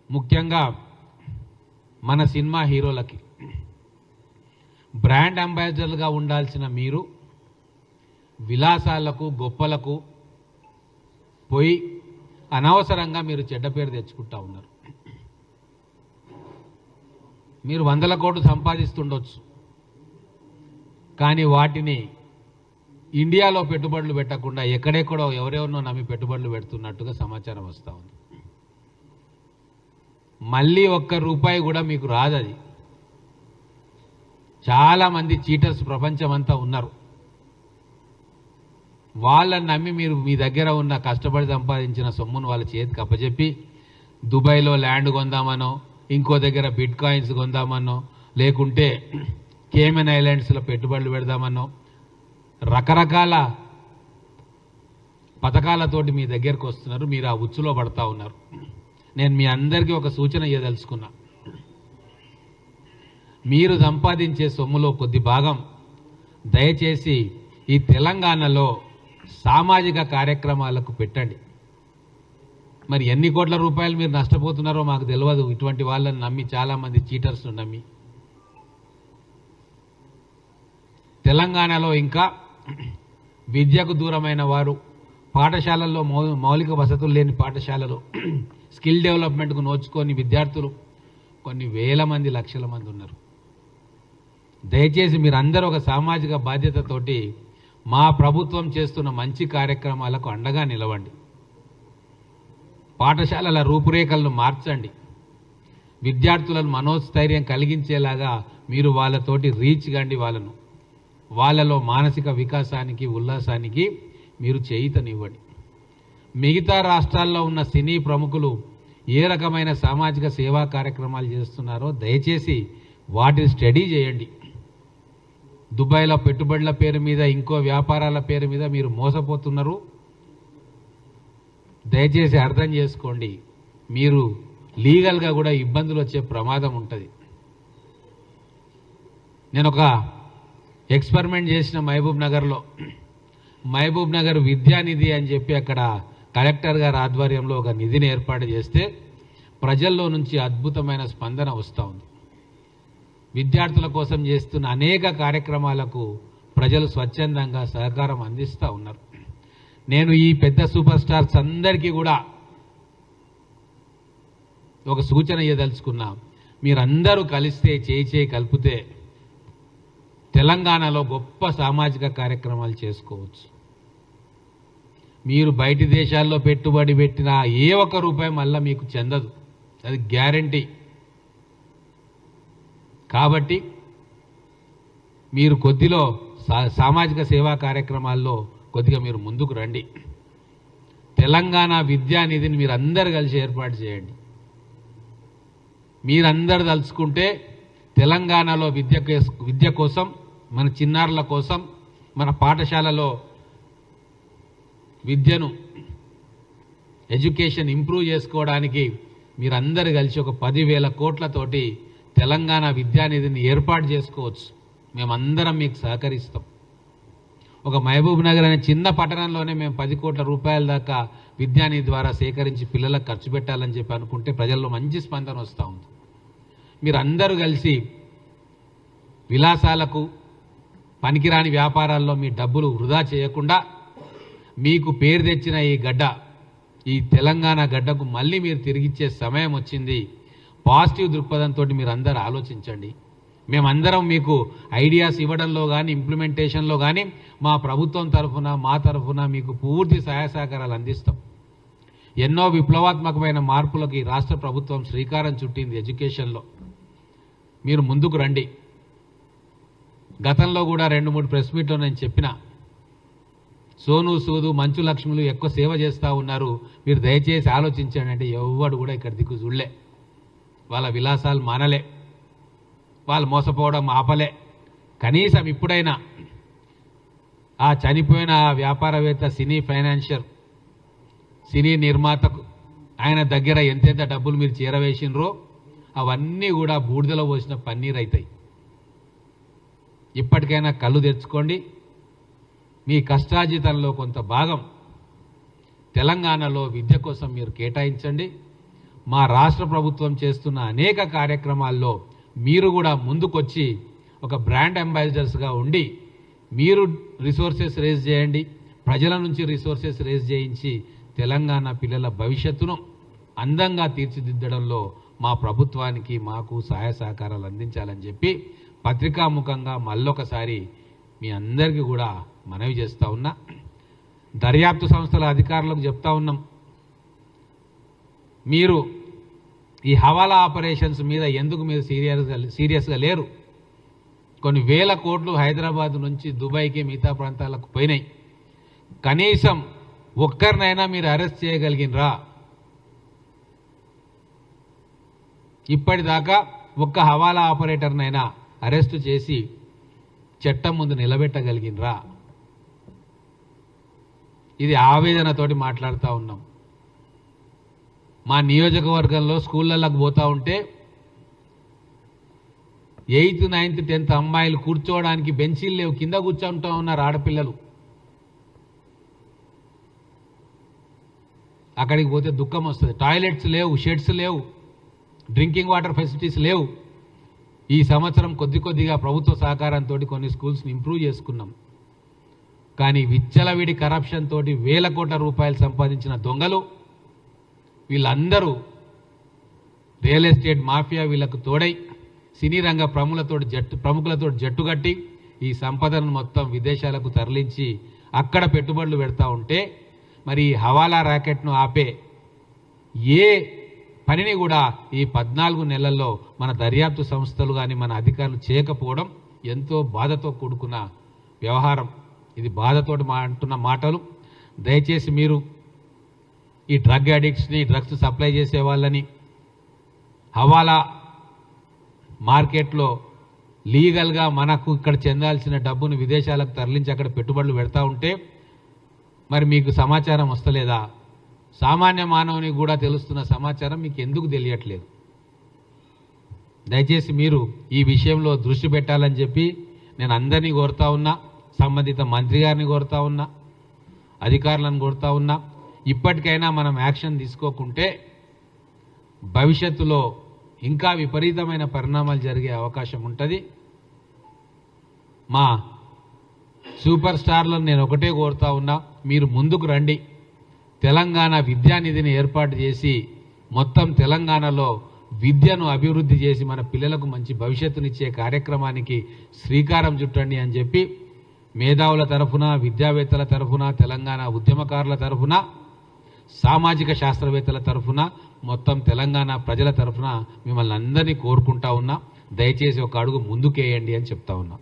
ముఖ్యంగా మన సినిమా హీరోలకి బ్రాండ్ అంబాసిడర్లుగా ఉండాల్సిన మీరు విలాసాలకు గొప్పలకు పోయి అనవసరంగా మీరు చెడ్డ పేరు తెచ్చుకుంటా ఉన్నారు. మీరు 100 కోట్లు సంపాదిస్తుండొచ్చు, కానీ వాటిని ఇండియాలో పెట్టుబడులు పెట్టకుండా ఎక్కడెక్కడో ఎవరెవరినో నమ్మి పెట్టుబడులు పెడుతున్నట్టుగా సమాచారం వస్తూ ఉంది. మళ్ళీ ₹1 కూడా మీకు రాదు. అది చాలామంది చీటర్స్ ప్రపంచమంతా ఉన్నారు. వాళ్ళని నమ్మి మీరు మీ దగ్గర ఉన్న కష్టపడి సంపాదించిన సొమ్మును వాళ్ళ చేతికి అప్పచెప్పి దుబాయ్లో ల్యాండ్ కొందామనో, ఇంకో దగ్గర బిట్ కాయిన్స్ కొందామనో, లేకుంటే కేమెన్ ఐలాండ్స్లో పెట్టుబడులు పెడదామనో రకరకాల పథకాలతోటి మీ దగ్గరకు వస్తున్నారు. మీరు ఆ ఉచ్చులో పడతా ఉన్నారు. నేను మీ అందరికీ ఒక సూచన ఇవ్వదలుచుకున్నా. మీరు సంపాదించే సొమ్ములో కొద్ది భాగం దయచేసి ఈ తెలంగాణలో సామాజిక కార్యక్రమాలకు పెట్టండి. మరి ఎన్ని కోట్ల రూపాయలు మీరు నష్టపోతున్నారో మాకు తెలియదు. ఇటువంటి వాళ్ళని నమ్మి, చాలామంది చీటర్స్ను నమ్మి తెలంగాణలో ఇంకా విద్యకు దూరమైన వారు, పాఠశాలల్లో మౌలిక వసతులు లేని పాఠశాలలు, స్కిల్ డెవలప్మెంట్కు నోచుకొని విద్యార్థులు కొన్ని వేల మంది, లక్షల మంది ఉన్నారు. దయచేసి మీరందరూ ఒక సామాజిక బాధ్యతతోటి మా ప్రభుత్వం చేస్తున్న మంచి కార్యక్రమాలకు అండగా నిలవండి. పాఠశాలల రూపురేఖలను మార్చండి. విద్యార్థులను మనోస్థైర్యం కలిగించేలాగా మీరు వాళ్ళతోటి రీచ్ కండి. వాళ్ళలో మానసిక వికాసానికి, ఉల్లాసానికి మీరు చేయూతనివ్వండి. మిగతా రాష్ట్రాల్లో ఉన్న సినీ ప్రముఖులు ఏ రకమైన సామాజిక సేవా కార్యక్రమాలు చేస్తున్నారో దయచేసి వాటిని స్టడీ చేయండి. దుబాయ్లో పెట్టుబడుల పేరు మీద, ఇంకో వ్యాపారాల పేరు మీద మీరు మోసపోతున్నారు. దయచేసి అర్థం చేసుకోండి. మీరు లీగల్గా కూడా ఇబ్బందులు వచ్చే ప్రమాదం ఉంటుంది. నేను ఒక ఎక్స్పెరిమెంట్ చేసిన మహబూబ్ నగర్ విద్యానిధి అని చెప్పి అక్కడ కలెక్టర్ గారి ఆధ్వర్యంలో ఒక నిధిని ఏర్పాటు చేస్తే ప్రజల్లో నుంచి అద్భుతమైన స్పందన వస్తూ ఉంది. విద్యార్థుల కోసం చేస్తున్న అనేక కార్యక్రమాలకు ప్రజలు స్వచ్ఛందంగా సహకారం అందిస్తూ ఉన్నారు. నేను ఈ పెద్ద సూపర్ స్టార్స్ అందరికీ కూడా ఒక సూచన ఇవ్వదలుచుకున్నా. మీరందరూ కలిస్తే, చేయి కలిపితే తెలంగాణలో గొప్ప సామాజిక కార్యక్రమాలు చేసుకోవచ్చు. మీరు బయటి దేశాల్లో పెట్టుబడి పెట్టిన ఏ ₹1 మళ్ళీ మీకు చెందదు, అది గ్యారంటీ. కాబట్టి మీరు కొద్దిలో సామాజిక సేవా కార్యక్రమాల్లో కొద్దిగా మీరు ముందుకు రండి. తెలంగాణ విద్యానిధిని మీరు అందరు కలిసి ఏర్పాటు చేయండి. మీరందరూ తలుచుకుంటే తెలంగాణలో విద్య కోసం, మన చిన్నారుల కోసం, మన పాఠశాలలో విద్యను, ఎడ్యుకేషన్ ఇంప్రూవ్ చేసుకోవడానికి మీరందరూ కలిసి ఒక 10,000 కోట్లతోటి తెలంగాణ విద్యానిధిని ఏర్పాటు చేసుకోవచ్చు. మేమందరం మీకు సహకరిస్తాం. ఒక మహబూబ్ నగర్ అనే చిన్న పట్టణంలోనే మేము 10 కోట్ల రూపాయల దాకా విద్యానిధి ద్వారా సేకరించి పిల్లలకు ఖర్చు పెట్టాలని చెప్పి అనుకుంటే ప్రజల్లో మంచి స్పందన వస్తూ ఉంది. మీరందరూ కలిసి విలాసాలకు, పనికిరాని వ్యాపారాల్లో మీ డబ్బులు వృధా చేయకుండా మీకు పేరు తెచ్చిన ఈ తెలంగాణ గడ్డకు మళ్ళీ మీరు తిరిగిచ్చే సమయం వచ్చింది. పాజిటివ్ దృక్పథంతో మీరు అందరూ ఆలోచించండి. మేమందరం మీకు ఐడియాస్ ఇవ్వడంలో కానీ, ఇంప్లిమెంటేషన్లో కానీ మా ప్రభుత్వం తరఫున, మా తరఫున మీకు పూర్తి సహాయ సహకారాలు అందిస్తాం. ఎన్నో విప్లవాత్మకమైన మార్పులకు ఈ రాష్ట్ర ప్రభుత్వం శ్రీకారం చుట్టింది ఎడ్యుకేషన్లో. మీరు ముందుకు రండి. గతంలో కూడా 2-3 ప్రెస్ మీట్లో నేను చెప్పిన, సోను సూదు, మంచు లక్ష్ములు ఎక్కువ సేవ చేస్తూ ఉన్నారు, మీరు దయచేసి ఆలోచించండి అంటే ఎవ్వడు కూడా ఇక్కడ దిక్కు చూడలే. వాళ్ళ విలాసాలు మానలే, వాళ్ళు మోసపోవడం ఆపలే. కనీసం ఇప్పుడైనా ఆ చనిపోయిన వ్యాపారవేత్త, సినీ ఫైనాన్షియర్, సినీ నిర్మాతకు ఆయన దగ్గర ఎంతెంత డబ్బులు మీరు చేరవేసినరో అవన్నీ కూడా బూడిదలో పోసిన పన్నీరు అవుతాయి. ఇప్పటికైనా కళ్ళు తెచ్చుకోండి. మీ కష్టార్జితంలో కొంత భాగం తెలంగాణలో విద్య కోసం మీరు కేటాయించండి. మా రాష్ట్ర ప్రభుత్వం చేస్తున్న అనేక కార్యక్రమాల్లో మీరు కూడా ముందుకొచ్చి ఒక బ్రాండ్ అంబాసిడర్స్గా ఉండి మీరు రిసోర్సెస్ రేజ్ చేయండి, ప్రజల నుంచి రిసోర్సెస్ రేజ్ చేయించి తెలంగాణ పిల్లల భవిష్యత్తును అందంగా తీర్చిదిద్దడంలో మా ప్రభుత్వానికి మాకు సహాయ సహకారాలు అందించాలని చెప్పి పత్రికాముఖంగా మళ్ళొకసారి మీ అందరికీ కూడా మనవి చేస్తూ ఉన్నా. దర్యాప్తు సంస్థల అధికారులకు చెప్తా ఉన్నాం, మీరు ఈ హవాలా ఆపరేషన్స్ మీద ఎందుకు మీరు సీరియస్గా లేరు? కొన్ని వేల కోట్లు హైదరాబాద్ నుంచి దుబాయ్కి మిగతా ప్రాంతాలకు పోయినాయి. కనీసం ఒక్కరినైనా మీరు అరెస్ట్ చేయగలిగినరా? ఇప్పటిదాకా ఒక్క హవాలా ఆపరేటర్నైనా అరెస్టు చేసి చట్టం ముందు నిలబెట్టగలిగినరా? ఇది ఆవేదనతోటి మాట్లాడుతూ ఉన్నాం. మా నియోజకవర్గంలో స్కూళ్ళకు పోతూ ఉంటే 8th, 9th, 10th అమ్మాయిలు కూర్చోవడానికి బెంచీలు లేవు, కింద కూర్చుంటూ ఉన్నారు ఆడపిల్లలు. అక్కడికి పోతే దుఃఖం వస్తుంది. టాయిలెట్స్ లేవు, షెడ్స్ లేవు, డ్రింకింగ్ వాటర్ ఫెసిలిటీస్ లేవు. ఈ సంవత్సరం కొద్దిగా ప్రభుత్వ సహకారంతో కొన్ని స్కూల్స్ని ఇంప్రూవ్ చేసుకున్నాం. కానీ విచ్చలవిడి కరప్షన్ తోటి వేల కోట్ల రూపాయలు సంపాదించిన దొంగలు వీళ్ళందరూ రియల్ ఎస్టేట్ మాఫియా వీళ్ళకు తోడై సినీ రంగ ప్రముఖులతో జట్టుగట్టి ఈ సంపదను మొత్తం విదేశాలకు తరలించి అక్కడ పెట్టుబడులు పెడతా ఉంటే మరి హవాలా ర్యాకెట్ను ఆపే ఏ పనిని కూడా ఈ 14 నెలల్లో మన దర్యాప్తు సంస్థలు కానీ మన అధికారులు చేయకపోవడం ఎంతో బాధతో కూడుకున్న వ్యవహారం. ఇది బాధతోటి అంటున్న మాటలు. దయచేసి మీరు ఈ డ్రగ్ అడిక్ట్స్ని, డ్రగ్స్ సప్లై చేసే వాళ్ళని, హవాలా మార్కెట్లో లీగల్గా మనకు ఇక్కడ చెందాల్సిన డబ్బును విదేశాలకు తరలించి అక్కడ పెట్టుబడులు పెడతా ఉంటే మరి మీకు సమాచారం వస్తలేదా? సామాన్య మానవునికి కూడా తెలుస్తున్న సమాచారం మీకు ఎందుకు తెలియట్లేదు? దయచేసి మీరు ఈ విషయంలో దృష్టి పెట్టాలని చెప్పి నేను అందరినీ కోరుతా ఉన్నా, సంబంధిత మంత్రి గారిని కోరుతా ఉన్నా, అధికారులను కోరుతా ఉన్నా. ఇప్పటికైనా మనం యాక్షన్ తీసుకోకుంటే భవిష్యత్తులో ఇంకా విపరీతమైన పరిణామాలు జరిగే అవకాశం ఉంటుంది. మా సూపర్ స్టార్లను నేను ఒకటే కోరుతా ఉన్నా, మీరు ముందుకు రండి. తెలంగాణ విద్యానిధిని ఏర్పాటు చేసి మొత్తం తెలంగాణలో విద్యను అభివృద్ధి చేసి మన పిల్లలకు మంచి భవిష్యత్తునిచ్చే కార్యక్రమానికి శ్రీకారం చుట్టండి అని చెప్పి మేధావుల తరఫున, విద్యావేత్తల తరఫున, తెలంగాణ ఉద్యమకారుల తరఫున, సామాజిక శాస్త్రవేత్తల తరఫున, మొత్తం తెలంగాణ ప్రజల తరఫున మిమ్మల్ని అందరినీ కోరుకుంటా ఉన్నా. దయచేసి ఒక అడుగు ముందుకేయండి అని చెప్తా ఉన్నా.